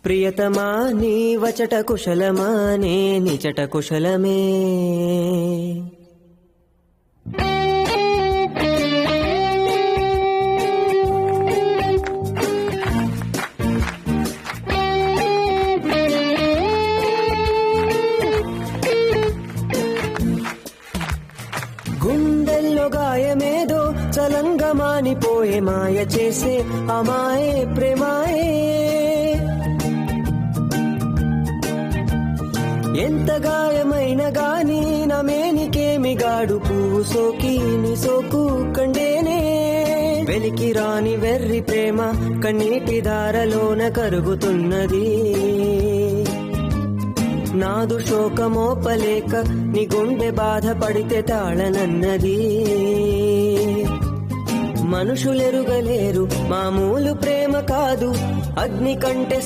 ప్రియతమా నీ వచట కుశలమా నే నిచట కుశలమే. గుండెల్లో గాయమేదో చలంగా మానిపోయే మాయ చేసే అమాయే ప్రేమాయే. ఎంత గాయమైన గాని నమేనికేమి గాడు పువ్వు సోకి నీ సోకు కండేనే. వెలికి రాని వెర్రి ప్రేమ కన్నీటి దారలోన కరుగుతున్నది. నాదు శోకమోపలేక నీ గుండె బాధపడితే తాళనన్నది. మనుషులెరుగలేరు మామూలు ప్రేమ కాదు, అగ్ని కంటే